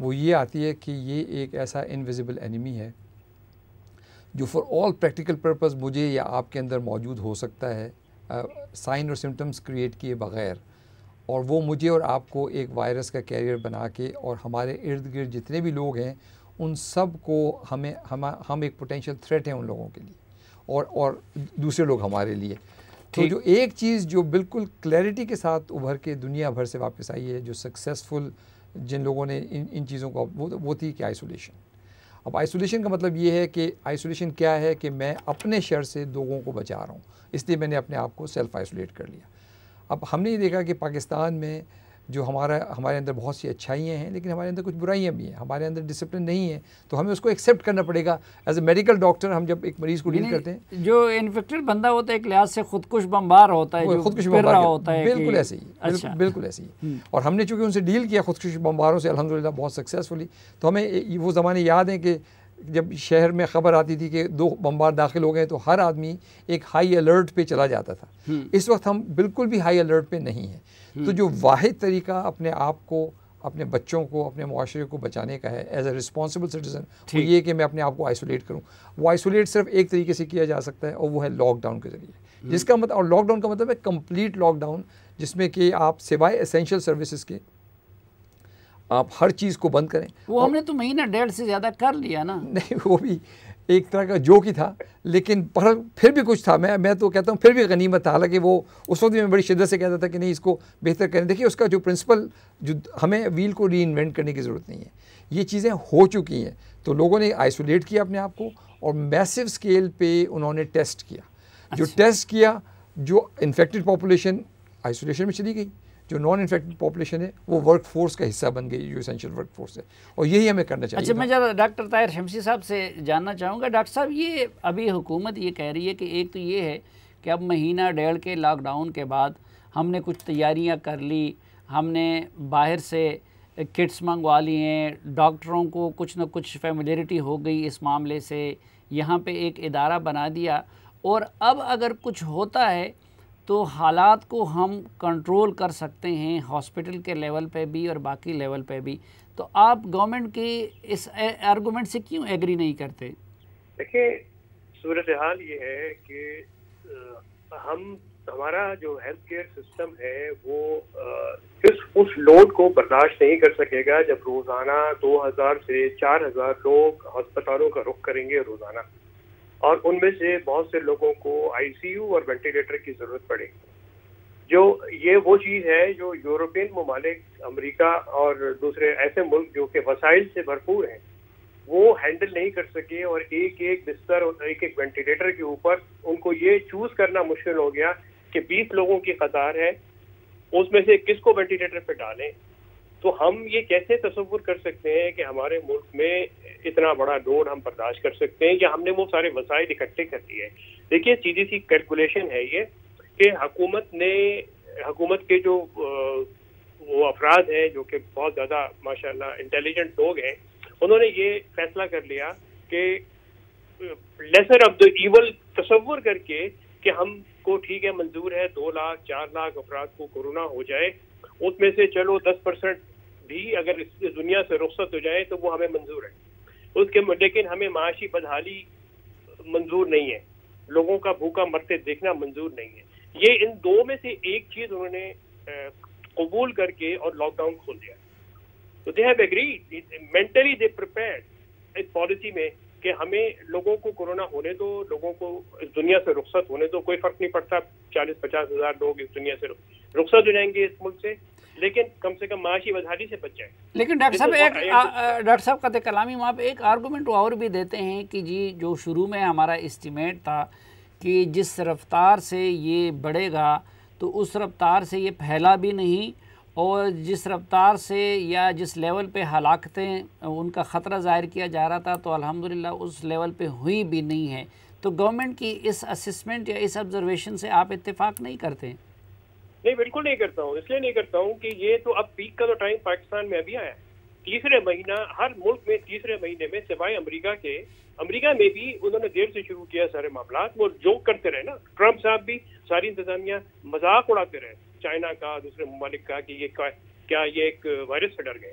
وہ یہ آتی ہے کہ یہ ایک ایسا انویزیبل اینیمی ہے جو فار آل پریکٹیکل پرپز مجھے یا آپ کے اندر موجود ہو سکتا ہے سائن اور سمٹمز کریٹ کیے بغیر، اور وہ مجھے اور آپ کو ایک وائرس کا کیریئر بنا کے اور ہمارے ارد گرد جتنے بھی لوگ ہیں ان سب کو ہم ایک پوٹینشیل تھریٹ ہیں ان لوگوں کے لیے اور دوسرے لوگ ہمارے لیے. تو جو ایک چیز جو بالکل کلیئرٹی کے ساتھ ابھر کے دنیا بھر سے واپس آئی ہے، جو سکسیزفل جن لوگوں نے ان چیزوں کو وہ تھی کہ آئسولیشن. اب آئسولیشن کا مطلب یہ ہے کہ آئسولیشن کیا ہے کہ میں اپنے شر سے لوگوں کو بچا رہا ہوں، اس لیے میں نے اپنے آپ کو سیلف آئسولیٹ کر لیا. اب ہم نے یہ دیکھا کہ پاکستان میں جو ہمارے اندر بہت سی اچھائیاں ہیں لیکن ہمارے اندر کچھ برائیاں بھی ہیں، ہمارے اندر ڈسپلن نہیں ہے، تو ہمیں اس کو ایکسیپٹ کرنا پڑے گا. ایز اے میڈیکل ڈاکٹر ہم جب ایک مریض کو ڈیل کرتے ہیں، جو انفیکٹڈ بندہ ہوتا ہے ایک لحاظ سے خودکش بمبار ہوتا ہے، خودکش بمبار ہوتا ہے، بالکل ایسے ہی، بالکل ایسے ہی. اور ہم نے چونکہ ان سے ڈیل کیا خودکش بمباروں سے الحمدللہ بہت سکسیزفلی، تو ہمیں وہ زمانے یاد ہیں کہ جب شہر میں خبر آتی تھی کہ 2 بمبار داخل ہو گئے تو ہر آدمی ایک ہائی الرٹ پہ چلا جاتا تھا. اس وقت ہم بالکل بھی ہائی الرٹ پہ نہیں ہیں. تو جو واحد طریقہ اپنے آپ کو، اپنے بچوں کو، اپنے معاشرے کو بچانے کا ہے ایز اے رسپانسبل سٹیزن، وہ یہ کہ میں اپنے آپ کو آئسولیٹ کروں. وہ آئسولیٹ صرف ایک طریقے سے کیا جا سکتا ہے اور وہ ہے لاک ڈاؤن کے ذریعے، جس کا مطلب، اور لاک ڈاؤن کا مطلب ہے کمپلیٹ لاک ڈاؤن، جس میں کہ آپ سوائے اسینشیل سروسز کے آپ ہر چیز کو بند کریں. وہ ہم نے تو مہینہ ڈیڑھ سے زیادہ کر لیا نا. نہیں، وہ بھی ایک طرح کا جوک ہی تھا، لیکن پھر بھی کچھ تھا. میں تو کہتا ہوں پھر بھی غنیمت تھا، حالانکہ وہ اس وقت بھی میں بڑی شدت سے کہتا تھا کہ نہیں اس کو بہتر کریں. دیکھیے اس کا جو پرنسپل، جو ہمیں ویل کو ری انوینٹ کرنے کی ضرورت نہیں ہے، یہ چیزیں ہو چکی ہیں. تو لوگوں نے آئسولیٹ کیا اپنے آپ کو اور میسو اسکیل پہ انہوں نے ٹیسٹ کیا. جو ٹیسٹ کیا، جو انفیکٹڈ پاپولیشن آئسولیشن میں چلی گئی، جو نان انفیکٹڈ پاپولیشن ہے وہ ورک فورس کا حصہ بن گئی، جو اسینشیل ورک فورس ہے، اور یہی ہمیں کرنا چاہیے. اچھا، میں ذرا ڈاکٹر طاہر شمسی صاحب سے جاننا چاہوں گا. ڈاکٹر صاحب، یہ ابھی حکومت یہ کہہ رہی ہے کہ ایک تو یہ ہے کہ اب مہینہ ڈیڑھ کے لاک ڈاؤن کے بعد ہم نے کچھ تیاریاں کر لی، ہم نے باہر سے کٹس منگوا لی ہیں، ڈاکٹروں کو کچھ نہ کچھ فیملیرٹی ہو گئی اس معاملے سے، یہاں پہ ایک ادارہ بنا دیا، اور اب اگر کچھ ہوتا ہے تو حالات کو ہم کنٹرول کر سکتے ہیں ہاسپٹل کے لیول پہ بھی اور باقی لیول پہ بھی. تو آپ گورنمنٹ کے اس آرگومنٹ سے کیوں ایگری نہیں کرتے؟ دیکھیں، صورتحال یہ ہے کہ ہمارا جو ہیلتھ کیئر سسٹم ہے وہ اس لوڈ کو برداشت نہیں کر سکے گا جب روزانہ 2000 سے 4000 لوگ ہسپتالوں کا رخ کریں گے روزانہ، اور ان میں سے بہت سے لوگوں کو آئی سی یو اور وینٹیلیٹر کی ضرورت پڑے گی. یہ وہ چیز ہے جو یورپین ممالک، امریکہ اور دوسرے ایسے ملک جو کہ وسائل سے بھرپور ہیں، وہ ہینڈل نہیں کر سکے، اور ایک ایک بستر اور ایک ایک وینٹیلیٹر کے اوپر ان کو یہ چوز کرنا مشکل ہو گیا کہ 20 لوگوں کی قطار ہے، اس میں سے کس کو وینٹیلیٹر پہ ڈالیں. تو ہم یہ کیسے تصور کر سکتے ہیں کہ ہمارے ملک میں اتنا بڑا لوڈ ہم برداشت کر سکتے ہیں، یا ہم نے وہ سارے وسائل اکٹھے کر دیے. دیکھیے سیدھی سی کیلکولیشن ہے یہ کہ حکومت کے جو وہ افراد ہیں جو کہ بہت زیادہ ماشاءاللہ انٹیلیجنٹ لوگ ہیں، انہوں نے یہ فیصلہ کر لیا کہ لیسر آف دا ایول تصور کر کے کہ ہم کو ٹھیک ہے، منظور ہے 2 لاکھ 4 لاکھ افراد کو کورونا ہو جائے، اس میں سے چلو 10% بھی اگر اس دنیا سے رخصت ہو جائے تو وہ ہمیں منظور ہے. لیکن ہمیں معاشی بدحالی منظور نہیں ہے، لوگوں کا بھوکا مرتے دیکھنا منظور نہیں ہے. یہ ان دو میں سے ایک چیز انہوں نے قبول کر کے اور لاک ڈاؤن کھول دیا. تو they have agreed mentally, they prepared اس پالیسی میں کہ ہمیں لوگوں کو کورونا ہونے دو، لوگوں کو اس دنیا سے رخصت ہونے دو. کوئی فرق نہیں پڑتا 40-50 ہزار لوگ اس دنیا سے رخصت ہو جائیں گے اس ملک سے، لیکن کم سے کم معاشی بدحالی سے بچ جائیں. لیکن ڈاکٹر صاحب قطع کلامی میں آپ ایک آرگومنٹ اور بھی دیتے ہیں کہ جی جو شروع میں ہمارا اسٹیمیٹ تھا کہ جس رفتار سے یہ بڑھے گا تو اس رفتار سے یہ پھیلا بھی نہیں، اور جس رفتار سے یا جس لیول پہ ہلاکتیں ان کا خطرہ ظاہر کیا جا رہا تھا تو الحمدللہ اس لیول پہ ہوئی بھی نہیں ہے. تو گورنمنٹ کی اس اسسمنٹ یا اس آبزرویشن سے آپ اتفاق نہیں کرتے؟ نہیں، بالکل نہیں کرتا ہوں. اس لیے نہیں کرتا ہوں کہ یہ تو اب پیک کا تو ٹائم پاکستان میں ابھی آیا. تیسرے مہینہ ہر ملک میں تیسرے مہینے میں سوائے امریکہ میں بھی انہوں نے دیر سے شروع کیا سارے معاملات. وہ جوک کرتے رہے نا، ٹرمپ صاحب بھی ساری انتظامیہ مذاق اڑاتے رہے چائنا کا، دوسرے ممالک کا، کہ یہ کیا یہ ایک وائرس سے ڈر گئے.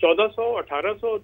1400, 1800,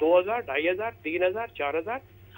2000, 2500, 3000, 4000।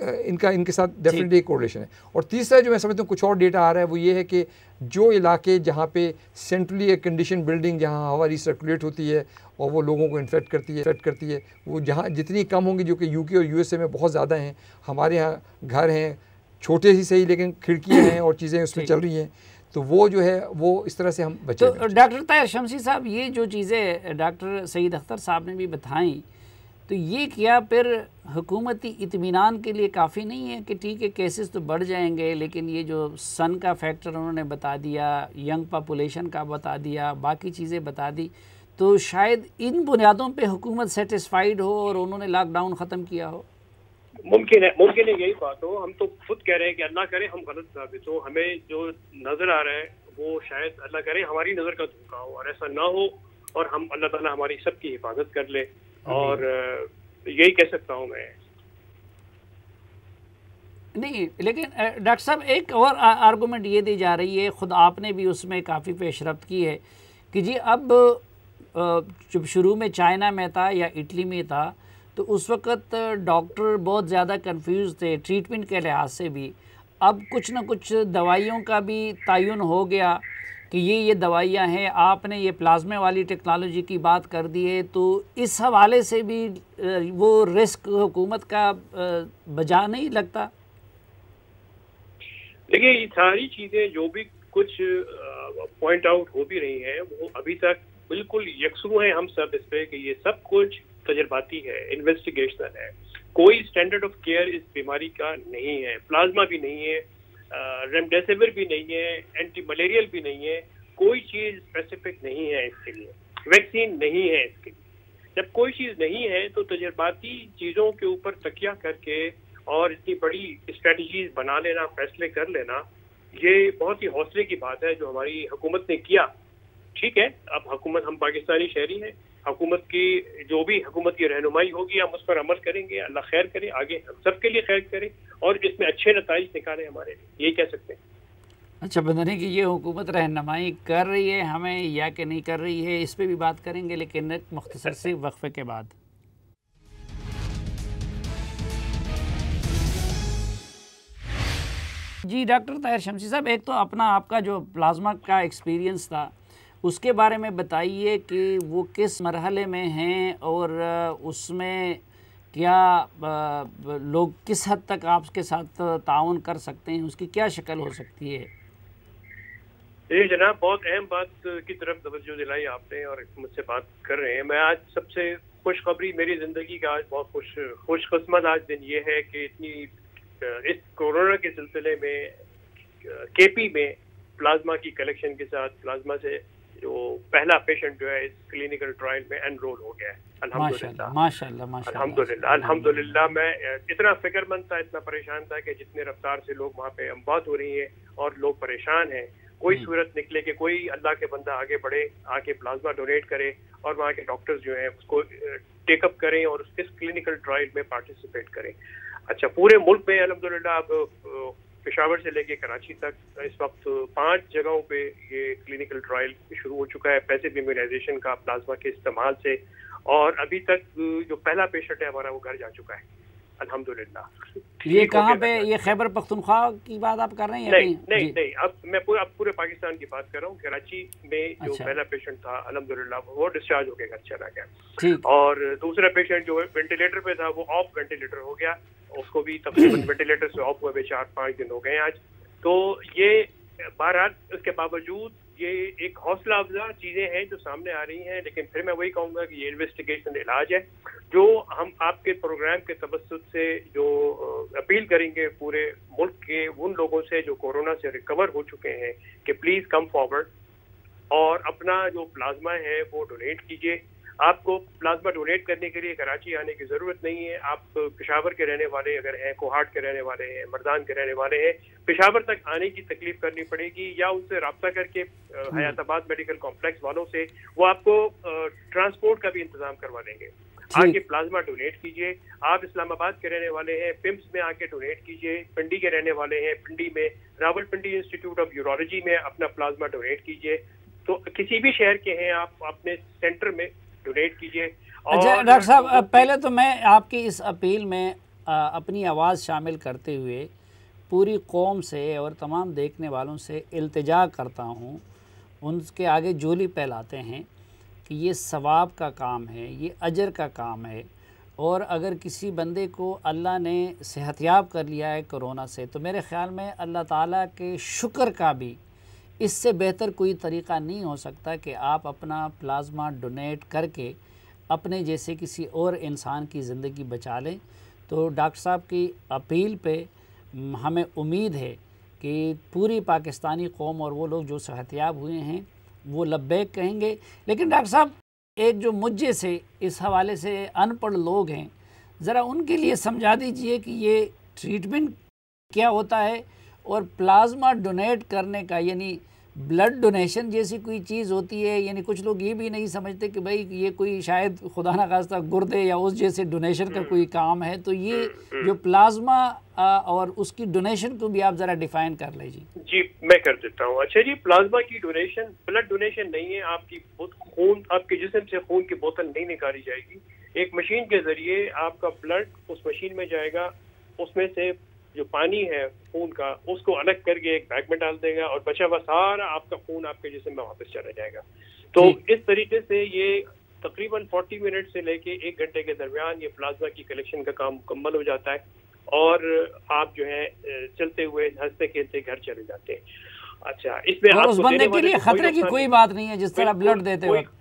ان کے ساتھ ڈیفینیٹلی ایک کوریلیشن ہے. اور تیسرا جو میں سمجھتا ہوں کچھ اور ڈیٹا آ رہا ہے وہ یہ ہے کہ جو علاقے جہاں پہ سینٹرلی ایئر کنڈیشن بلڈنگ جہاں ہوا ریسرکولیٹ ہوتی ہے اور وہ لوگوں کو انفیکٹ کرتی ہے وہ جہاں جتنی کم ہوں گی، جو کہ یو کے اور یو ایس اے میں بہت زیادہ ہیں. ہمارے یہاں گھر ہیں چھوٹے ہی صحیح لیکن کھڑکیاں ہیں اور چیزیں اس میں چل رہی ہیں، تو وہ جو ہے وہ اس طرح سے ہم بچے. تو ڈاکٹر طاہر شمسی صاحب، یہ جو چیزیں ڈاکٹر سعید اختر صاحب نے بھی بتائیں، تو یہ کیا پھر حکومتی اطمینان کے لیے کافی نہیں ہے کہ ٹھیک ہے کیسز تو بڑھ جائیں گے، لیکن یہ جو سن کا فیکٹر انہوں نے بتا دیا، ینگ پاپولیشن کا بتا دیا، باقی چیزیں بتا دی، تو شاید ان بنیادوں پہ حکومت سیٹسفائیڈ ہو اور انہوں نے لاک ڈاؤن ختم کیا ہو؟ ممکن ہے یہی بات ہو. ہم تو خود کہہ رہے ہیں کہ اللہ کرے ہم غلط ثابت ہو. ہمیں جو نظر آ رہا ہے وہ شاید اللہ کرے ہماری نظر کا دھوکا ہو اور ایسا نہ ہو، اور ہم اللہ تعالیٰ ہماری سب کی حفاظت کر لے. اور یہی کہہ سکتا ہوں میں. نہیں، لیکن ڈاکٹر صاحب ایک اور آرگومنٹ یہ دی جا رہی ہے، خود آپ نے بھی اس میں کافی پیش رفت کی ہے کہ جی اب جب شروع میں چائنا میں تھا یا اٹلی میں تھا تو اس وقت ڈاکٹر بہت زیادہ کنفیوز تھے ٹریٹمنٹ کے لحاظ سے بھی. اب کچھ نہ کچھ دوائیوں کا بھی تعین ہو گیا کہ یہ دوائیاں ہیں. آپ نے یہ پلازمے والی ٹیکنالوجی کی بات کر دی ہے، تو اس حوالے سے بھی وہ رسک حکومت کا بجا نہیں لگتا؟ دیکھیے یہ ساری چیزیں جو بھی کچھ پوائنٹ آؤٹ ہو بھی رہی ہیں وہ ابھی تک بالکل یکسو ہیں ہم سب اس پہ کہ یہ سب کچھ تجرباتی ہے، انویسٹیگیشن ہے. کوئی اسٹینڈرڈ آف کیئر اس بیماری کا نہیں ہے. پلازما بھی نہیں ہے، ریمڈیسیور بھی نہیں ہے، اینٹی ملیریل بھی نہیں ہے. کوئی چیز اسپیسیفک نہیں ہے اس کے لیے. ویکسین نہیں ہے اس کے لیے. جب کوئی چیز نہیں ہے تو تجرباتی چیزوں کے اوپر تکیہ کر کے اور اتنی بڑی اسٹریٹجیز بنا لینا، فیصلے کر لینا، یہ بہت ہی حوصلے کی بات ہے جو ہماری حکومت نے کیا. ٹھیک ہے، اب حکومت، ہم پاکستانی شہری ہیں، حکومت کی جو بھی حکومت کی رہنمائی ہوگی ہم اس پر عمل کریں گے. اللہ خیر کرے، آگے ہم سب کے لیے خیر کرے اور اس میں اچھے نتائج نکالے ہمارے لیے. یہ کہہ سکتے ہیں. اچھا، پتہ نہیں کہ یہ حکومت رہنمائی کر رہی ہے ہمیں یا کہ نہیں کر رہی ہے، اس پہ بھی بات کریں گے لیکن ایک مختصر سے وقفے کے بعد. جی ڈاکٹر طاہر شمسی صاحب، ایک تو اپنا آپ کا جو پلازما کا ایکسپیرینس تھا اس کے بارے میں بتائیے کہ وہ کس مرحلے میں ہیں اور اس میں کیا لوگ کس حد تک آپ کے ساتھ تعاون کر سکتے ہیں، اس کی کیا شکل ہو سکتی ہے؟ جی جناب، بہت اہم بات کی طرف توجہ دلائی آپ نے اور مجھ سے بات کر رہے ہیں. میں آج سب سے خوشخبری میری زندگی کا آج بہت خوش قسمت آج دن یہ ہے کہ اس کورونا کے سلسلے میں کے پی میں پلازما کی کلیکشن کے ساتھ پلازما سے جو پہلا پیشنٹ جو ہے اس کلینکل ٹرائل میں انرول ہو گیا ہے. الحمدللہ الحمدللہ. میں اتنا فکر مند تھا، اتنا پریشان تھا کہ جتنے رفتار سے لوگ وہاں پہ اموات ہو رہی ہیں اور لوگ پریشان ہیں، کوئی صورت نکلے کہ کوئی اللہ کے بندہ آگے بڑھے، آ کے پلازما ڈونیٹ کرے اور وہاں کے ڈاکٹرز جو ہیں اس کو ٹیک اپ کریں اور اس کلینکل ٹرائل میں پارٹیسپیٹ کریں. اچھا، پورے ملک میں الحمدللہ اب پشاور سے لے کے کراچی تک اس وقت 5 جگہوں پہ یہ کلینکل ٹرائل شروع ہو چکا ہے پیسیو امیونائزیشن کا پلازما کے استعمال سے، اور ابھی تک جو پہلا پیشنٹ ہے ہمارا وہ گھر جا چکا ہے الحمدللہ. یہ کہاں پہ؟ یہ خیبر پختونخوا کی بات آپ کر رہے ہیں؟ نہیں، اب میں پورے پاکستان کی بات کر رہا ہوں. کراچی میں جو پہلا پیشنٹ تھا الحمدللہ وہ ڈسچارج ہو کے گھر چلا گیا، اور دوسرا پیشنٹ جو وینٹیلیٹر پہ تھا وہ آف وینٹیلیٹر ہو گیا، اس کو بھی تقریباً وینٹیلیٹر سے آف ہوئے 4-5 دن ہو گئے آج. تو یہ بہرحال اس کے باوجود یہ ایک حوصلہ افزا چیزیں ہیں جو سامنے آ رہی ہیں، لیکن پھر میں وہی کہوں گا کہ یہ انویسٹیگیشن علاج ہے جو ہم آپ کے پروگرام کے توسط سے جو اپیل کریں گے پورے ملک کے ان لوگوں سے جو کورونا سے ریکور ہو چکے ہیں کہ پلیز کم فارورڈ اور اپنا جو پلازما ہے وہ ڈونیٹ کیجیے. آپ کو پلازما ڈونیٹ کرنے کے لیے کراچی آنے کی ضرورت نہیں ہے. آپ پشاور کے رہنے والے اگر ہیں، کوہاٹ کے رہنے والے ہیں، مردان کے رہنے والے ہیں، پشاور تک آنے کی تکلیف کرنی پڑے گی یا ان سے رابطہ کر کے حیات آباد میڈیکل کمپلیکس والوں سے وہ آپ کو ٹرانسپورٹ کا بھی انتظام کروا دیں گے. آ کے پلازما ڈونیٹ کیجیے. آپ اسلام آباد کے رہنے والے ہیں، پمس میں آ کے ڈونیٹ کیجیے. پنڈی کے رہنے والے ہیں، پنڈی میں Rawal Pindi institute of urology میں اپنا پلازما ڈونیٹ کیجیے. تو کسی بھی شہر کے ہیں آپ اپنے سینٹر میں ڈونیٹ کیجیے. اچھا ڈاکٹر صاحب، پہلے تو میں آپ کی اس اپیل میں اپنی آواز شامل کرتے ہوئے پوری قوم سے اور تمام دیکھنے والوں سے التجا کرتا ہوں، ان کے آگے جولی پھیلاتے ہیں کہ یہ ثواب کا کام ہے، یہ اجر کا کام ہے، اور اگر کسی بندے کو اللہ نے صحت یاب کر لیا ہے کرونا سے تو میرے خیال میں اللہ تعالیٰ کے شکر کا بھی اس سے بہتر کوئی طریقہ نہیں ہو سکتا کہ آپ اپنا پلازما ڈونیٹ کر کے اپنے جیسے کسی اور انسان کی زندگی بچا لیں۔ تو ڈاکٹر صاحب کی اپیل پہ ہمیں امید ہے کہ پوری پاکستانی قوم اور وہ لوگ جو صحت یاب ہوئے ہیں وہ لبیک کہیں گے۔ لیکن ڈاکٹر صاحب ایک جو مجھے سے اس حوالے سے ان پڑھ لوگ ہیں، ذرا ان کے لیے سمجھا دیجئے کہ یہ ٹریٹمنٹ کیا ہوتا ہے، اور پلازما ڈونیٹ کرنے کا یعنی بلڈ ڈونیشن جیسی کوئی چیز ہوتی ہے، یعنی کچھ لوگ یہ بھی نہیں سمجھتے کہ بھئی یہ کوئی شاید خدا نہ خواستہ گردے یا اس جیسے ڈونیشن کا کوئی کام ہے، تو یہ جو پلازما اور اس کی ڈونیشن کو بھی آپ ذرا ڈیفائن کر لیجیے۔ جی میں کر دیتا ہوں۔ اچھا جی، پلازما کی ڈونیشن بلڈ ڈونیشن نہیں ہے، آپ کی خون، آپ کے جسم سے خون کی بوتل نہیں نکالی جائے گی، ایک مشین کے ذریعے آپ کا بلڈ اس مشین میں جائے گا، اس میں سے جو پانی ہے خون کا اس کو الگ کر کے ایک بیگ میں ڈال دے گا، اور بچا ہوا سارا آپ کا خون آپ کے جسم میں واپس چلا جائے گا۔ تو اس طریقے سے یہ تقریباً 40 منٹ سے لے کے 1 گھنٹے کے درمیان یہ پلازما کی کلیکشن کا کام مکمل ہو جاتا ہے، اور آپ جو ہے چلتے ہوئے ہنستے کھیلتے گھر چلے جاتے ہیں۔ اچھا، اس میں اس بندے کے لیے خطرے کی کوئی بات نہیں ہے جس طرح بلڈ دیتے وقت؟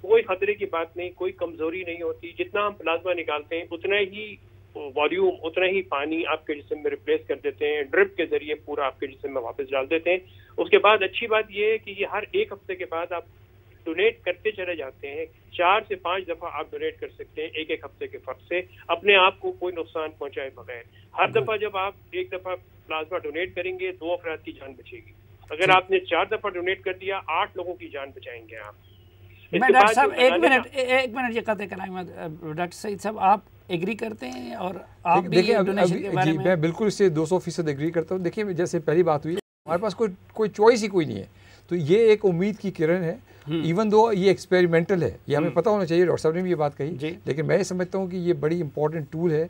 کوئی خطرے کی بات نہیں، کوئی کمزوری نہیں ہوتی، جتنا ہم پلازما نکالتے ہیں اتنا ہی والیوم، اتنا ہی پانی آپ کے جسم میں ریپلیس کر دیتے ہیں، ڈرپ کے ذریعے پورا آپ کے جسم میں واپس ڈال دیتے ہیں۔ اس کے بعد اچھی بات یہ ہے کہ یہ ہر 1 ہفتے کے بعد آپ ڈونیٹ کرتے چلے جاتے ہیں، 4 سے 5 دفعہ آپ ڈونیٹ کر سکتے ہیں 1 ہفتے کے فرق سے، اپنے آپ کو کوئی نقصان پہنچائے بغیر۔ ہر دفعہ جب آپ 1 دفعہ پلازما ڈونیٹ کریں گے 2 افراد کی جان بچے گی، اگر آپ نے 4 دفعہ ڈونیٹ کر دیا 8 لوگوں کی جان بچائیں گے آپ۔ میں ڈاکٹر صاحب ایک منٹ یہ قطع کلام میں، ڈاکٹر سعید صاحب آپ ایگری کرتے ہیں؟ اور آپ بھی ڈونیشن کے بارے میں؟ میں بالکل اس سے 200% ایگری کرتا ہوں۔ دیکھیں جیسے پہلی بات ہوئی، ہمارے پاس کوئی چوائس ہی کوئی نہیں ہے، تو یہ ایک امید کی کرن ہے، ایون دو یہ ایکسپیریمنٹل ہے، یہ ہمیں پتہ ہونا چاہیے، ڈاکٹر صاحب نے بھی یہ بات کہی، لیکن میں سمجھتا ہوں کہ یہ بڑی امپورٹنٹ ٹول ہے،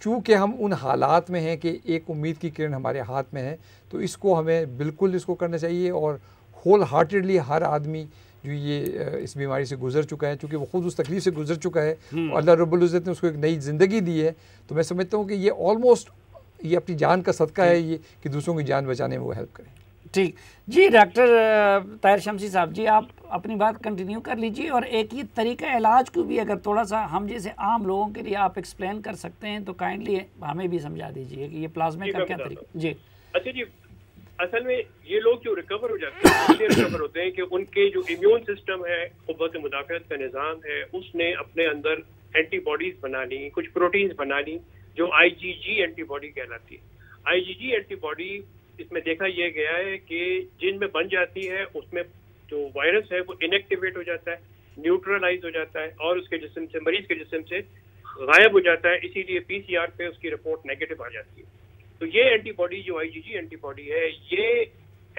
چونکہ ہم ان حالات میں ہیں کہ ایک امید کی کرن ہمارے ہاتھ میں ہے، تو اس کو ہمیں بالکل اس کو کرنا چاہیے، اور ہول ہارٹیڈلی ہر آدمی جو یہ اس بیماری سے گزر چکا ہے، چونکہ وہ خود اس تکلیف سے گزر چکا ہے اور اللہ رب العزت نے اس کو ایک نئی زندگی دی ہے، تو میں سمجھتا ہوں کہ یہ آلموسٹ یہ اپنی جان کا صدقہ ہے یہ کہ دوسروں کی جان بچانے میں وہ ہیلپ کریں۔ ٹھیک جی، ڈاکٹر طاہر شمسی صاحب جی آپ اپنی بات کنٹینیو کر لیجیے، اور ایک یہ طریقہ علاج کو بھی اگر تھوڑا سا ہم جیسے عام لوگوں کے لیے آپ ایکسپلین کر سکتے ہیں تو کائنڈلی ہمیں بھی سمجھا دیجیے کہ یہ پلازما کا کیا طریقہ۔ جی اچھا جی، اصل میں یہ لوگ جو ریکور ہو جاتے ہیں اس لیے ریکور ہوتے ہیں کہ ان کے جو امیون سسٹم ہے، قوت مدافعت کا نظام ہے، اس نے اپنے اندر اینٹی باڈیز بنا لی، کچھ پروٹینز بنا لی جو IgG اینٹی باڈی کہلاتی ہے۔ IgG اینٹی باڈی اس میں دیکھا یہ گیا ہے کہ جن میں بن جاتی ہے اس میں جو وائرس ہے وہ انیکٹیویٹ ہو جاتا ہے، نیوٹرلائز ہو جاتا ہے، اور اس کے جسم سے، مریض کے جسم سے غائب ہو جاتا ہے، اسی لیے PCR پہ اس کی رپورٹ نیگیٹو آ جاتی ہے۔ تو یہ اینٹی باڈی جو IgG اینٹی باڈی ہے، یہ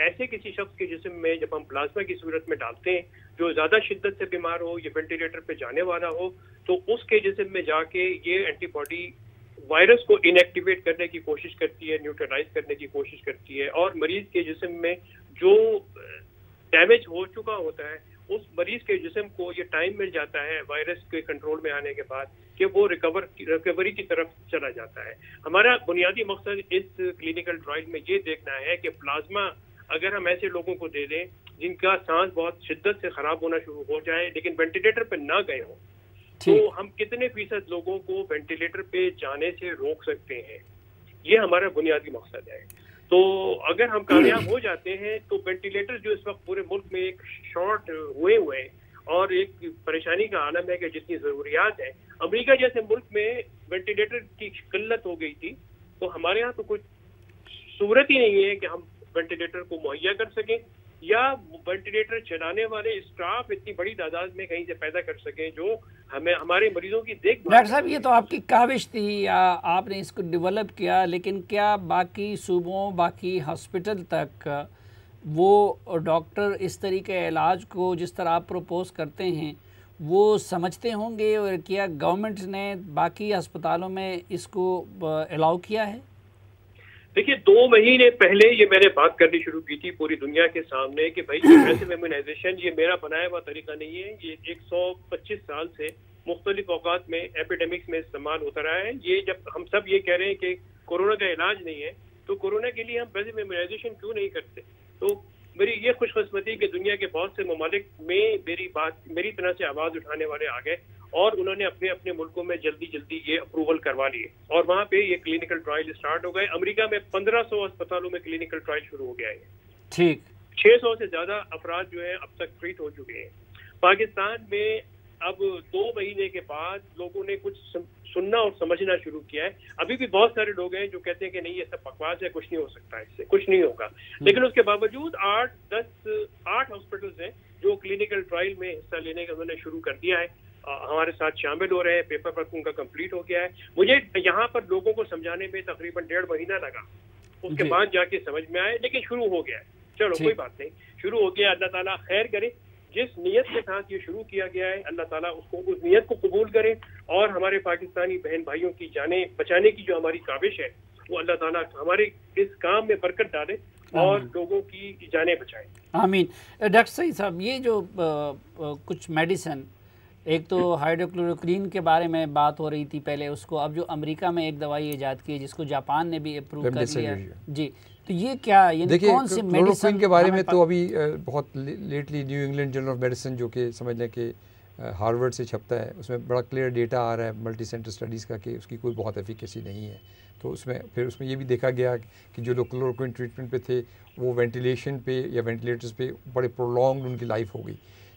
ایسے کسی شخص کے جسم میں جب ہم پلازما کی صورت میں ڈالتے ہیں جو زیادہ شدت سے بیمار ہو یا وینٹیلیٹر پہ جانے والا ہو، تو اس کے جسم میں جا کے یہ اینٹی باڈی وائرس کو انیکٹیویٹ کرنے کی کوشش کرتی ہے، نیوٹرلائز کرنے کی کوشش کرتی ہے، اور مریض کے جسم میں جو ڈیمیج ہو چکا ہوتا ہے اس مریض کے جسم کو یہ ٹائم مل جاتا ہے وائرس کے کنٹرول میں آنے کے بعد کہ وہ ریکوری کی طرف چلا جاتا ہے۔ ہمارا بنیادی مقصد اس کلینکل ٹرائل میں یہ دیکھنا ہے کہ پلازما اگر ہم ایسے لوگوں کو دے دیں جن کا سانس بہت شدت سے خراب ہونا شروع ہو جائے لیکن وینٹیلیٹر پہ نہ گئے ہوں، تو ہم کتنے فیصد لوگوں کو وینٹیلیٹر پہ جانے سے روک سکتے ہیں، یہ ہمارا بنیادی مقصد ہے۔ تو اگر ہم کامیاب ہو جاتے ہیں تو وینٹیلیٹر جو اس وقت پورے ملک میں ایک شارٹ ہوئے ہیں اور ایک پریشانی کا عالم ہے کہ جتنی ضروریات ہیں، امریکہ جیسے ملک میں وینٹیلیٹر کی قلت ہو گئی تھی، تو ہمارے ہاں تو کچھ صورت ہی نہیں ہے کہ ہم وینٹیلیٹر کو مہیا کر سکیں یا وینٹیلیٹر چلانے والے اسٹاف اتنی بڑی تعداد میں کہیں سے پیدا کر سکیں جو ہمیں ہمارے مریضوں کی دیکھ بھال۔ ڈاکٹر صاحب یہ تو آپ کی کاوش تھی یا آپ نے اس کو ڈیولپ کیا، لیکن کیا باقی صوبوں، باقی ہاسپٹل تک وہ ڈاکٹر اس طریقے علاج کو جس طرح آپ پروپوز کرتے ہیں وہ سمجھتے ہوں گے، اور کیا گورنمنٹ نے باقی ہسپتالوں میں اس کو الاؤ کیا ہے؟ دیکھیے 2 مہینے پہلے یہ میں نے بات کرنی شروع کی تھی پوری دنیا کے سامنے کہ بھائی ایگریسو امیونائزیشن یہ میرا بنایا ہوا طریقہ نہیں ہے، یہ 125 سال سے مختلف اوقات میں ایپیڈیمکس میں استعمال ہوتا رہا ہے. یہ جب ہم سب یہ کہہ رہے ہیں کہ کورونا کا علاج نہیں ہے تو کورونا کے لیے ہم ایگریسو امیونائزیشن کیوں نہیں کرتے؟ تو میری یہ خوش قسمتی کہ دنیا کے بہت سے ممالک میں میری طرح سے آواز اٹھانے والے آ گئے اور انہوں نے اپنے اپنے ملکوں میں جلدی یہ اپروول کروا لیے اور وہاں پہ یہ کلینکل ٹرائل سٹارٹ ہو گئے. امریکہ میں 1500 اسپتالوں میں کلینکل ٹرائل شروع ہو گیا ہے. ٹھیک 600 سے زیادہ افراد جو ہیں اب تک ٹریٹ ہو چکے ہیں. پاکستان میں اب 2 مہینے کے بعد لوگوں نے کچھ سننا اور سمجھنا شروع کیا ہے. ابھی بھی بہت سارے لوگ ہیں جو کہتے ہیں کہ نہیں یہ سب بکواس ہے، کچھ نہیں ہو سکتا، اس سے کچھ نہیں ہوگا. لیکن اس کے باوجود 8 ہاسپٹلز ہیں جو کلینکل ٹرائل میں حصہ لینے کا انہوں نے شروع کر دیا ہے، ہمارے ساتھ شامل ہو رہے ہیں. پیپر ورک ان کا کمپلیٹ ہو گیا ہے. مجھے یہاں پر لوگوں کو سمجھانے میں تقریباً 1.5 مہینہ لگا، اس کے بعد جا کے سمجھ میں آئے، لیکن شروع ہو گیا ہے. چلو کوئی بات نہیں، شروع ہو گیا. اللہ تعالیٰ خیر کرے. جس نیت کے ساتھ یہ شروع کیا گیا ہے اللہ تعالیٰ اس نیت کو قبول کرے اور ہمارے پاکستانی بہن بھائیوں کی جانیں بچانے کی جو ہماری کاوش ہے وہ اللہ تعالیٰ ہمارے اس کام میں برکت ڈالے اور لوگوں کی جانیں بچائیں. آمین. ڈاکٹر سعید صاحب، یہ جو کچھ میڈیسن، ایک تو ہائیڈروکلوروکوین کے بارے میں بات ہو رہی تھی پہلے، اس کو اب جو امریکہ میں ایک دوائی ایجاد کی ہے جس کو جاپان نے بھی اپروو کر لیا، جی، تو یہ کیا یعنی کون سی میڈیسن کے بارے میں تو ابھی بہت lately New England Journal of Medicine جو کہ سمجھ لیں کہ ہارورڈ سے چھپتا ہے، اس میں بڑا کلیئر ڈیٹا آ رہا ہے ملٹی سینٹر اسٹڈیز کا کہ اس کی کوئی بہت ایفیکیسی نہیں ہے. تو اس میں یہ بھی دیکھا گیا کہ جو لوگ کلوروکوین ٹریٹمنٹ پہ تھے وہ وینٹیلیشن پہ یا وینٹیلیٹرز پہ بڑے پرولونگڈ ان کی لائف ہو گئی.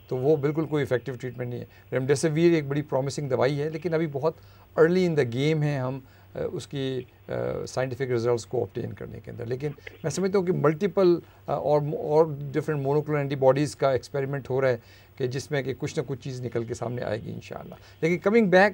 تو وہ بالکل کوئی افیکٹو ٹریٹمنٹ نہیں ہے. ریمڈیسیویر ایک بڑی پرومسنگ دوائی ہے لیکن ابھی بہت ارلی ان دا گیم ہے ہم اس کی سائنٹیفک ریزلٹس کو آبٹین کرنے کے اندر. لیکن میں سمجھتا ہوں کہ ملٹیپل اور ڈفرینٹ مونوکلونل اینٹی باڈیز کا ایکسپیریمنٹ ہو رہا ہے کہ جس میں کہ کچھ نہ کچھ چیز نکل کے سامنے آئے گی انشاءاللہ. لیکن کمنگ بیک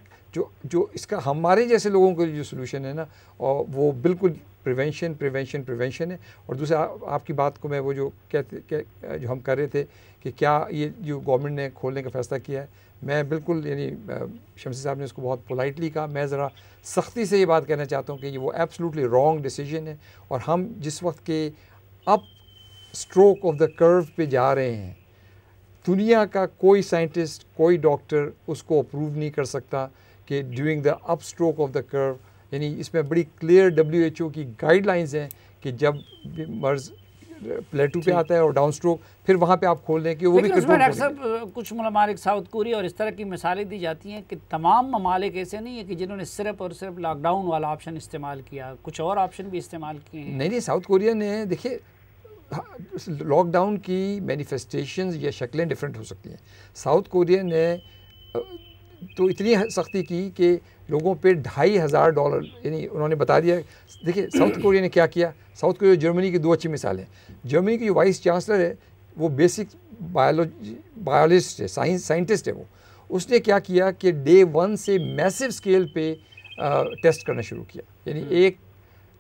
جو اس کا ہمارے جیسے لوگوں کو جو سولوشن ہے نا وہ بالکل پریونشن ہے. اور دوسرا آپ کی بات کو میں وہ جو جو ہم کر رہے تھے کہ کیا یہ جو گورنمنٹ نے کھولنے کا فیصلہ کیا ہے، میں بالکل یعنی شمسی صاحب نے اس کو بہت پولائٹلی کہا، میں ذرا سختی سے یہ بات کہنا چاہتا ہوں کہ یہ وہ ایبسلوٹلی رانگ ڈیسیجن ہے. اور ہم جس وقت کے اپ اسٹروک آف دا کرو پہ جا رہے ہیں، دنیا کا کوئی سائنٹسٹ کوئی ڈاکٹر اس کو اپروو نہیں کر سکتا کہ during the up stroke of the کرو، یعنی اس میں بڑی کلیئر WHO کی گائیڈ لائنز ہیں کہ جب مرض پلیٹو پہ آتا ہے اور ڈاؤن اسٹروک پھر وہاں پہ آپ کھول دیں کہ وہ بھی کنٹرول ڈاکٹر صاحب کچھ ممالک ساؤتھ کوریا اور اس طرح کی مثالیں دی جاتی ہیں کہ تمام ممالک ایسے نہیں ہیں کہ جنہوں نے صرف اور صرف لاک ڈاؤن والا آپشن استعمال کیا، کچھ اور آپشن بھی استعمال کیے ہیں. نہیں ساؤتھ کوریا نے دیکھیے لاک ڈاؤن کی مینیفیسٹیشنز یا شکلیں ڈفرینٹ ہو سکتی ہیں. ساؤتھ کوریا نے تو اتنی سختی کی کہ لوگوں پہ $2,500 یعنی انہوں نے بتا دیا. دیکھیے ساؤتھ کوریا نے کیا کیا، ساؤتھ کوریا جرمنی کی 2 اچھی مثالیں. جرمنی کی جو وائس چانسلر ہے وہ بیسک بایولوجسٹ ہے، سائنٹسٹ ہے. اس نے کیا کیا کہ Day 1 سے میسو اسکیل پہ ٹیسٹ کرنا شروع کیا. یعنی 1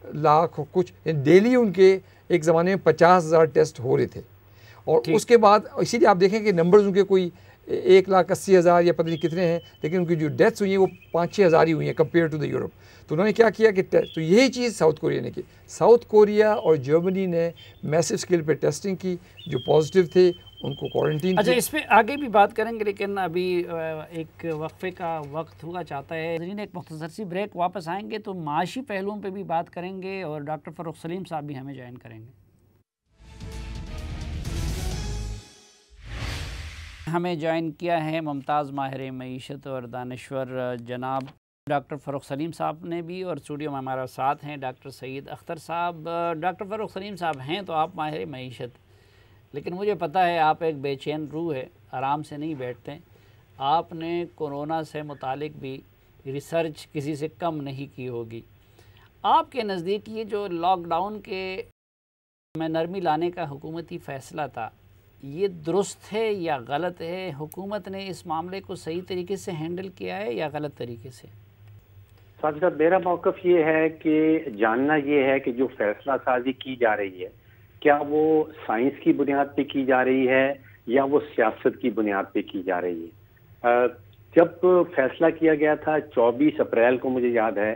لاکھ کچھ ڈیلی ان کے ایک زمانے میں 50,000 ٹیسٹ ہو رہے تھے. اور اس کے بعد اسی لیے آپ دیکھیں کہ نمبرز ان کے کوئی 1,80,000 یا پتہ نہیں کتنے ہیں، لیکن ان کی جو ڈیتھس ہوئی ہیں وہ 5-6 ہزار ہی ہوئی ہیں کمپیئر ٹو دا یورپ. تو انہوں نے کیا کیا کہ تو یہی چیز ساؤتھ کوریا نے کی. ساؤتھ کوریا اور جرمنی نے میسو اسکیل پہ ٹیسٹنگ کی، جو پازیٹیو تھے ان کو کوارنٹین. اچھا اس پہ آگے بھی بات کریں گے لیکن ابھی ایک وقفے کا وقت ہوا چاہتا ہے. ایک مختصر سی بریک، واپس آئیں گے تو معاشی پہلوؤں پہ بھی بات کریں گے اور ڈاکٹر فروخ سلیم صاحب بھی ہمیں جوائن کریں گے. ہمیں جوائن کیا ہے ممتاز ماہر معیشت اور دانشور جناب ڈاکٹر فروخ سلیم صاحب نے بھی، اور اسٹوڈیو میں ہمارا ساتھ ہیں ڈاکٹر سید اختر صاحب. ڈاکٹر فروخ سلیم صاحب ہیں تو آپ ماہر معیشت، لیکن مجھے پتہ ہے آپ ایک بے چین روح ہے، آرام سے نہیں بیٹھتے. آپ نے کورونا سے متعلق بھی ریسرچ کسی سے کم نہیں کی ہوگی. آپ کے نزدیک یہ جو لاک ڈاؤن کے میں نرمی لانے کا حکومتی فیصلہ تھا، یہ درست ہے یا غلط ہے؟ حکومت نے اس معاملے کو صحیح طریقے سے ہینڈل کیا ہے یا غلط طریقے سے؟ صاحب میرا موقف یہ ہے کہ جاننا یہ ہے کہ جو فیصلہ سازی کی جا رہی ہے کیا وہ سائنس کی بنیاد پہ کی جا رہی ہے یا وہ سیاست کی بنیاد پہ کی جا رہی ہے. جب فیصلہ کیا گیا تھا 24 اپریل کو، مجھے یاد ہے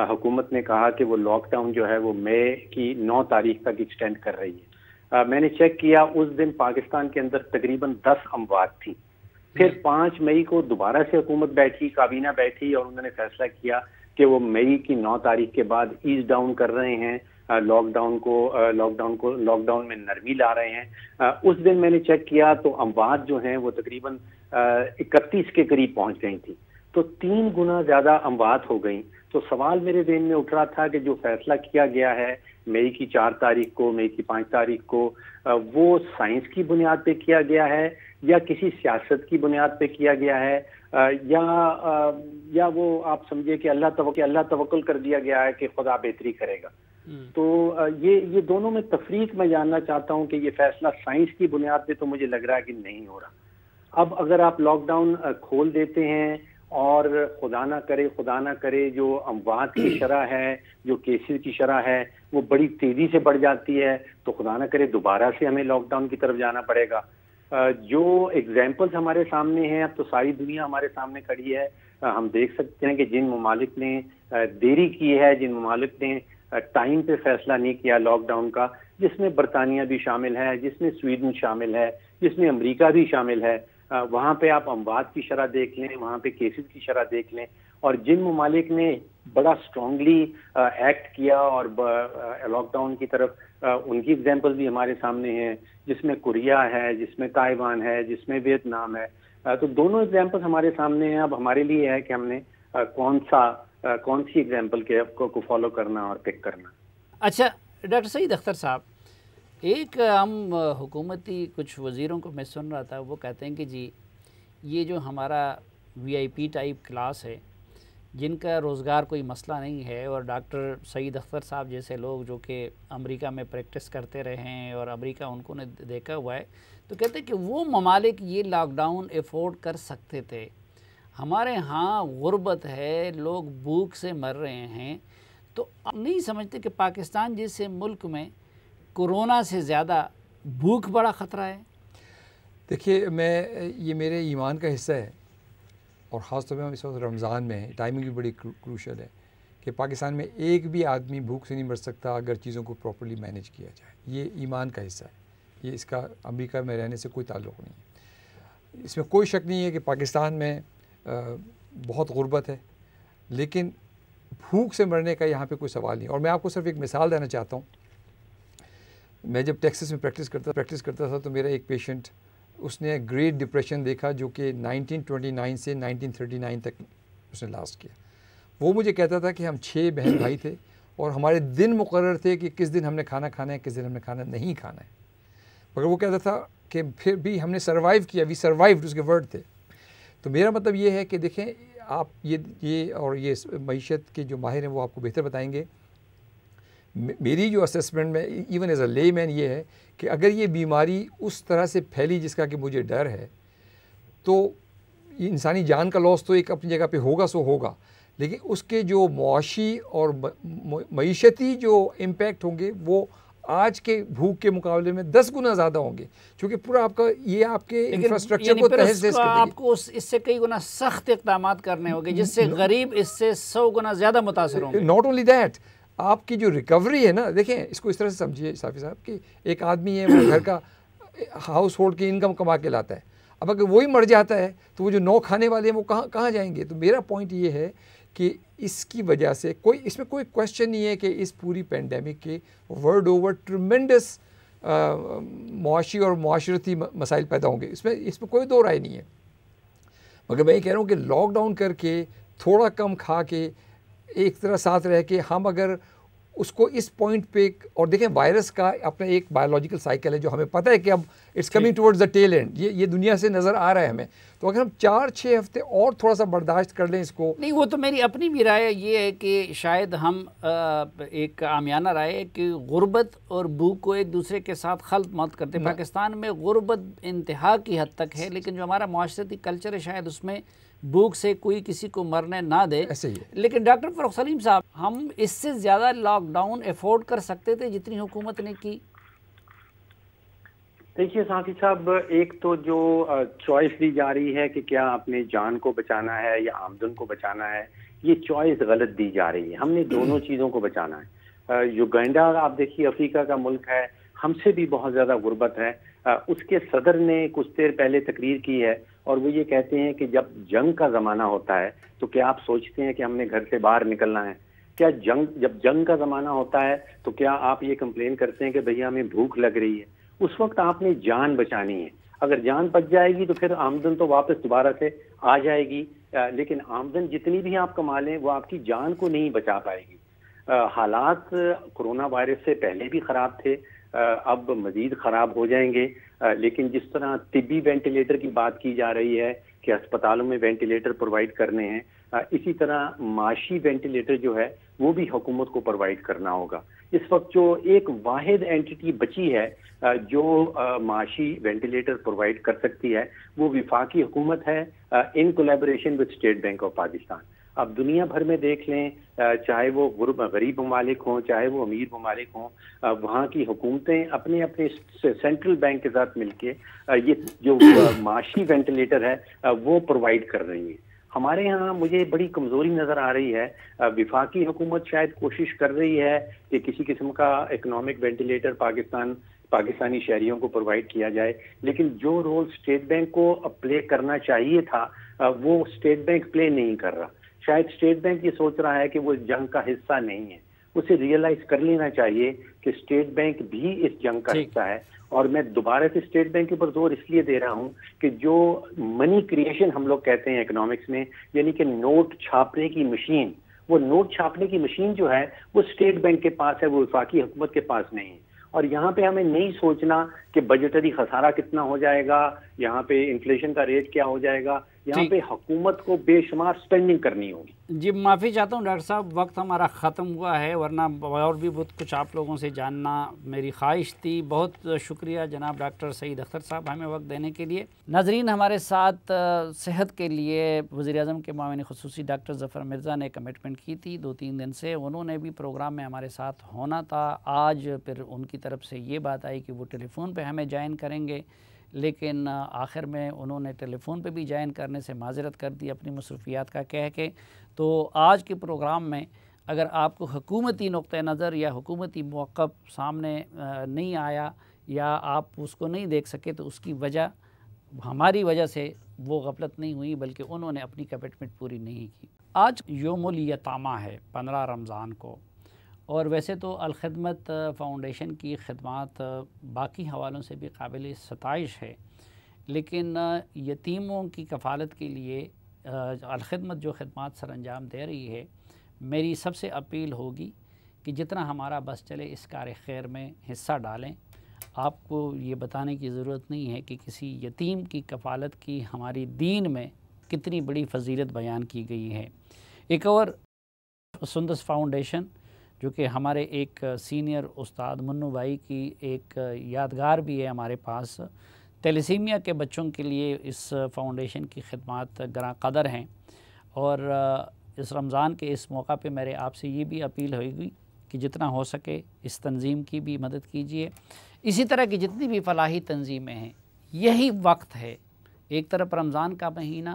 حکومت نے کہا کہ وہ لاک ڈاؤن جو ہے وہ مئی کی 9 تاریخ تک ایکسٹینڈ کر رہی ہے. میں نے چیک کیا، اس دن پاکستان کے اندر تقریباً 10 اموات تھیں. پھر 5 مئی کو دوبارہ سے حکومت بیٹھی، کابینہ بیٹھی، اور انہوں نے فیصلہ کیا کہ وہ مئی کی 9 تاریخ کے بعد ایز ڈاؤن کر رہے ہیں، لاک ڈاؤن میں نرمی لا رہے ہیں. اس دن میں نے چیک کیا تو اموات جو ہیں وہ تقریباً 31 کے قریب پہنچ گئی تھی. تو 3 گنا زیادہ اموات ہو گئیں. تو سوال میرے ذہن میں اٹھ رہا تھا کہ جو فیصلہ کیا گیا ہے مئی کی 4 تاریخ کو، مئی کی 5 تاریخ کو، وہ سائنس کی بنیاد پہ کیا گیا ہے یا کسی سیاست کی بنیاد پہ کیا گیا ہے، یا وہ آپ سمجھے کہ اللہ توکل کر دیا گیا ہے کہ خدا بہتری کرے گا. تو یہ دونوں میں تفریق میں جاننا چاہتا ہوں کہ یہ فیصلہ سائنس کی بنیاد پہ تو مجھے لگ رہا ہے کہ نہیں ہو رہا. اب اگر آپ لاک ڈاؤن کھول دیتے ہیں اور خدا نہ کرے جو اموات کی شرح ہے، جو کیسز کی شرح ہے وہ بڑی تیزی سے بڑھ جاتی ہے، تو خدا نہ کرے دوبارہ سے ہمیں لاک ڈاؤن کی طرف جانا پڑے گا. جو ایگزامپلز ہمارے سامنے ہیں، اب تو ساری دنیا ہمارے سامنے کھڑی ہے. ہم دیکھ سکتے ہیں کہ جن ممالک نے دیری کی ہے، جن ممالک نے ٹائم پہ فیصلہ نہیں کیا لاک ڈاؤن کا، جس میں برطانیہ بھی شامل ہے، جس میں سویڈن شامل ہے، جس میں امریکہ بھی شامل ہے، وہاں پہ آپ اموات کی شرح دیکھ لیں، وہاں پہ کیسز کی شرح دیکھ لیں. اور جن ممالک نے بڑا اسٹرانگلی ایکٹ کیا اور لاک ڈاؤن کی طرف، ان کی ایگزامپل بھی ہمارے سامنے ہیں، جس میں کوریا ہے، جس میں تائیوان ہے، جس میں ویتنام ہے. تو دونوں ایگزامپل ہمارے سامنے ہیں. اب ہمارے لیے ہے کہ ہم نے کون سی ایگزامپل کو فالو کرنا اور پک کرنا. اچھا ڈاکٹر سعید اختر صاحب، ایک ہم حکومتی کچھ وزیروں کو میں سن رہا تھا، وہ کہتے ہیں کہ جی یہ جو ہمارا VIP ٹائپ کلاس ہے، جن کا روزگار کوئی مسئلہ نہیں ہے، اور ڈاکٹر سعید اختر صاحب جیسے لوگ جو کہ امریکہ میں پریکٹس کرتے رہے ہیں اور امریکہ ان کو نے دیکھا ہوا ہے، تو کہتے ہیں کہ وہ ممالک یہ لاک ڈاؤن افورڈ کر سکتے تھے. ہمارے ہاں غربت ہے، لوگ بھوک سے مر رہے ہیں. تو آپ نہیں سمجھتے کہ پاکستان جیسے ملک میں کورونا سے زیادہ بھوک بڑا خطرہ ہے؟ دیکھیے، یہ میرے ایمان کا حصہ ہے، اور خاص طور پہ ہم اس وقت رمضان میں ہیں، ٹائمنگ بھی بڑی کروشل ہے کہ پاکستان میں ایک بھی آدمی بھوک سے نہیں مر سکتا اگر چیزوں کو پراپرلی مینیج کیا جائے. یہ ایمان کا حصہ ہے، یہ اس کا امریکہ میں رہنے سے کوئی تعلق نہیں ہے. اس میں کوئی شک نہیں ہے کہ پاکستان میں بہت غربت ہے، لیکن بھوک سے مرنے کا یہاں پہ کوئی سوال نہیں. اور میں آپ کو صرف ایک مثال دینا چاہتا ہوں. میں جب ٹیکسس میں پریکٹس کرتا تھا تو میرا ایک پیشنٹ، اس نے گریٹ ڈپریشن دیکھا جو کہ 1929 سے 1939 تک اس نے لاسٹ کیا. وہ مجھے کہتا تھا کہ ہم 6 بہن بھائی تھے اور ہمارے دن مقرر تھے کہ کس دن ہم نے کھانا کھانا ہے، کس دن ہم نے کھانا نہیں کھانا ہے. مگر وہ کہتا تھا کہ پھر بھی ہم نے سروائیو کیا، وی سروائیوڈ، اس کے ورڈ تھے. تو میرا مطلب یہ ہے کہ دیکھیں آپ یہ معیشت کے جو ماہر ہیں وہ آپ کو بہتر بتائیں گے. میری جو اسیسمنٹ میں ایون ایز اے لے مین یہ ہے کہ اگر یہ بیماری اس طرح سے پھیلی جس کا کہ مجھے ڈر ہے، تو انسانی جان کا لاس تو ایک اپنی جگہ پہ ہوگا سو ہوگا، لیکن اس کے جو معاشی اور معیشتی جو امپیکٹ ہوں گے وہ آج کے بھوک کے مقابلے میں 10 گنا زیادہ ہوں گے، چونکہ پورا آپ کا یہ آپ کے انفراسٹرکچر کو تہز نہز کر دے گی. آپ کو اس سے کئی گنا سخت اقدامات کرنے ہوں گے جس سے غریب اس سے 100 گنا زیادہ متاثر ہوں گے. ناٹ اونلی دیٹ، آپ کی جو ریکوری ہے نا، دیکھیں اس کو اس طرح سے سمجھیے صافی صاحب کہ ایک آدمی ہے، وہ گھر کا ہاؤس ہولڈ کی انکم کما کے لاتا ہے. اب اگر وہی مر جاتا ہے تو وہ جو 9 کھانے والے ہیں وہ کہاں جائیں گے؟ تو میرا پوائنٹ یہ ہے کہ اس کی وجہ سے اس میں کوئی کویسچن نہیں ہے کہ اس پوری پینڈیمک کے ورلڈ اوور ٹریمنڈس معاشی اور معاشرتی مسائل پیدا ہوں گے، اس میں کوئی دو رائے نہیں ہے. مگر میں یہ کہہ رہا ہوں کہ لاک ڈاؤن کر کے تھوڑا کم کھا کے ایک طرح ساتھ رہ کے ہم اگر اس کو اس پوائنٹ پہ، اور دیکھیں وائرس کا اپنا ایک بایولوجیکل سائیکل ہے جو ہمیں پتہ ہے کہ اب it's coming towards the tail end, یہ دنیا سے نظر آ رہا ہے ہمیں. تو اگر ہم 4-6 ہفتے اور تھوڑا سا برداشت کر لیں اس کو. نہیں، وہ تو میری اپنی بھی رائے یہ ہے کہ شاید ہم ایک عامیانہ رائے ہے کہ غربت اور بھوک کو ایک دوسرے کے ساتھ خلط مت کرتے. پاکستان میں غربت انتہا کی حد تک ہے، لیکن جو ہمارا معاشرتی کلچر ہے شاید اس میں بھوک سے کوئی کسی کو مرنے نہ دے. لیکن ڈاکٹر فروخ سلیم صاحب، ہم اس سے زیادہ لاک ڈاؤن افورڈ کر سکتے تھے جتنی حکومت نے کی؟ دیکھیے صافی صاحب، ایک تو جو چوائس دی جا رہی ہے کہ کیا اپنے جان کو بچانا ہے یا آمدن کو بچانا ہے، یہ چوائس غلط دی جا رہی ہے. ہم نے دونوں چیزوں کو بچانا ہے. یوگینڈا آپ دیکھیے افریقہ کا ملک ہے، ہم سے بھی بہت زیادہ غربت ہے. اس کے صدر نے کچھ دیر پہلے تقریر کی ہے اور وہ یہ کہتے ہیں کہ جب جنگ کا زمانہ ہوتا ہے تو کیا آپ سوچتے ہیں کہ ہم نے گھر سے باہر نکلنا ہے؟ کیا جب جنگ کا زمانہ ہوتا ہے تو کیا آپ یہ کمپلین کرتے ہیں کہ بھیا ہمیں بھوک لگ رہی ہے؟ اس وقت آپ نے جان بچانی ہے. اگر جان بچ جائے گی تو پھر آمدن تو واپس دوبارہ سے آ جائے گی، لیکن آمدن جتنی بھی آپ کما لیں وہ آپ کی جان کو نہیں بچا پائے گی. حالات کرونا وائرس سے پہلے بھی خراب تھے، اب مزید خراب ہو جائیں گے. لیکن جس طرح طبی وینٹیلیٹر کی بات کی جا رہی ہے کہ اسپتالوں میں وینٹیلیٹر پرووائڈ کرنے ہیں، اسی طرح معاشی وینٹیلیٹر جو ہے وہ بھی حکومت کو پرووائڈ کرنا ہوگا. اس وقت جو ایک واحد اینٹی بچی ہے جو معاشی وینٹیلیٹر پرووائڈ کر سکتی ہے وہ وفاقی حکومت ہے in collaboration with State Bank of Pakistan. اب دنیا بھر میں دیکھ لیں، چاہے وہ غریب ممالک ہوں چاہے وہ امیر ممالک ہوں، وہاں کی حکومتیں اپنے اپنے سینٹرل بینک کے ساتھ مل کے یہ جو معاشی وینٹیلیٹر ہے وہ پرووائڈ کر رہی ہیں. ہمارے یہاں مجھے بڑی کمزوری نظر آ رہی ہے. وفاقی حکومت شاید کوشش کر رہی ہے کہ کسی قسم کا اکنامک وینٹیلیٹر پاکستانی شہریوں کو پرووائڈ کیا جائے، لیکن جو رول اسٹیٹ بینک کو پلے کرنا چاہیے تھا وہ اسٹیٹ بینک پلے نہیں کر رہا. شاید اسٹیٹ بینک یہ سوچ رہا ہے کہ وہ جنگ کا حصہ نہیں ہے. اسے ریئلائز کر لینا چاہیے کہ اسٹیٹ بینک بھی اس جنگ کا حصہ ہے. اور میں دوبارہ سے اسٹیٹ بینک کے اوپر زور اس لیے دے رہا ہوں کہ جو منی کریشن ہم لوگ کہتے ہیں اکنامکس میں، یعنی کہ نوٹ چھاپنے کی مشین، وہ نوٹ چھاپنے کی مشین جو ہے وہ اسٹیٹ بینک کے پاس ہے، وہ وفاقی حکومت کے پاس نہیں ہے. اور یہاں پہ ہمیں نہیں سوچنا کہ بجٹری خسارہ کتنا ہو جائے گا، یہاں پہ انفلیشن کا ریٹ کیا ہو جائے گا. یہاں پہ حکومت کو بے شمار سپینڈنگ کرنی ہوگی. جی معافی چاہتا ہوں ڈاکٹر صاحب، وقت ہمارا ختم ہوا ہے، ورنہ اور بھی بہت کچھ آپ لوگوں سے جاننا میری خواہش تھی. بہت شکریہ جناب ڈاکٹر سعید اختر صاحب ہمیں وقت دینے کے لیے. ناظرین، ہمارے ساتھ صحت کے لیے وزیر اعظم کے معاون خصوصی ڈاکٹر ظفر مرزا نے کمٹمنٹ کی تھی 2-3 دن سے. انہوں نے بھی پروگرام میں ہمارے ساتھ ہونا تھا. آج پھر ان کی طرف سے یہ بات آئی کہ وہ ٹیلی فون پہ ہمیں جوائن کریں گے، لیکن آخر میں انہوں نے ٹیلی فون پہ بھی جوائن کرنے سے معذرت کر دی اپنی مصروفیات کا کہہ کے. تو آج کے پروگرام میں اگر آپ کو حکومتی نقطہ نظر یا حکومتی موقف سامنے نہیں آیا یا آپ اس کو نہیں دیکھ سکے تو اس کی وجہ ہماری وجہ سے وہ غفلت نہیں ہوئی، بلکہ انہوں نے اپنی کمٹمنٹ پوری نہیں کی. آج یوم الیتامہ ہے 15 رمضان کو، اور ویسے تو الخدمت فاؤنڈیشن کی خدمات باقی حوالوں سے بھی قابل ستائش ہے، لیکن یتیموں کی کفالت کے لیے الخدمت جو خدمات سر انجام دے رہی ہے، میری سب سے اپیل ہوگی کہ جتنا ہمارا بس چلے اس کار خیر میں حصہ ڈالیں. آپ کو یہ بتانے کی ضرورت نہیں ہے کہ کسی یتیم کی کفالت کی ہماری دین میں کتنی بڑی فضیلت بیان کی گئی ہے. ایک اور سندس فاؤنڈیشن جو کہ ہمارے ایک سینئر استاد منو بھائی کی ایک یادگار بھی ہے ہمارے پاس. تیلیسیمیا کے بچوں کے لیے اس فاؤنڈیشن کی خدمات گراں قدر ہیں، اور اس رمضان کے اس موقع پہ میرے آپ سے یہ بھی اپیل ہوگی کہ جتنا ہو سکے اس تنظیم کی بھی مدد کیجیے. اسی طرح کی جتنی بھی فلاحی تنظیمیں ہیں، یہی وقت ہے. ایک طرف رمضان کا مہینہ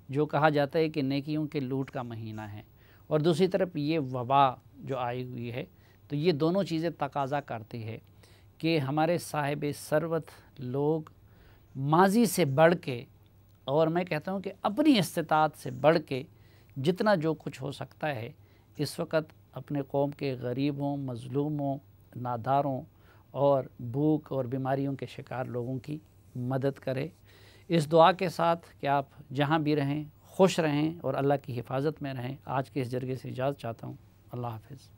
جو کہا جاتا ہے کہ نیکیوں کے لوٹ کا مہینہ ہے، اور دوسری طرف یہ وبا جو آئی ہوئی ہے، تو یہ دونوں چیزیں تقاضا کرتی ہے کہ ہمارے صاحب ثروت لوگ ماضی سے بڑھ کے، اور میں کہتا ہوں کہ اپنی استطاعت سے بڑھ کے جتنا جو کچھ ہو سکتا ہے اس وقت اپنے قوم کے غریبوں، مظلوموں، ناداروں اور بھوک اور بیماریوں کے شکار لوگوں کی مدد کرے. اس دعا کے ساتھ کہ آپ جہاں بھی رہیں خوش رہیں اور اللہ کی حفاظت میں رہیں، آج کے اس جرگے سے اجازت چاہتا ہوں. اللہ حافظ.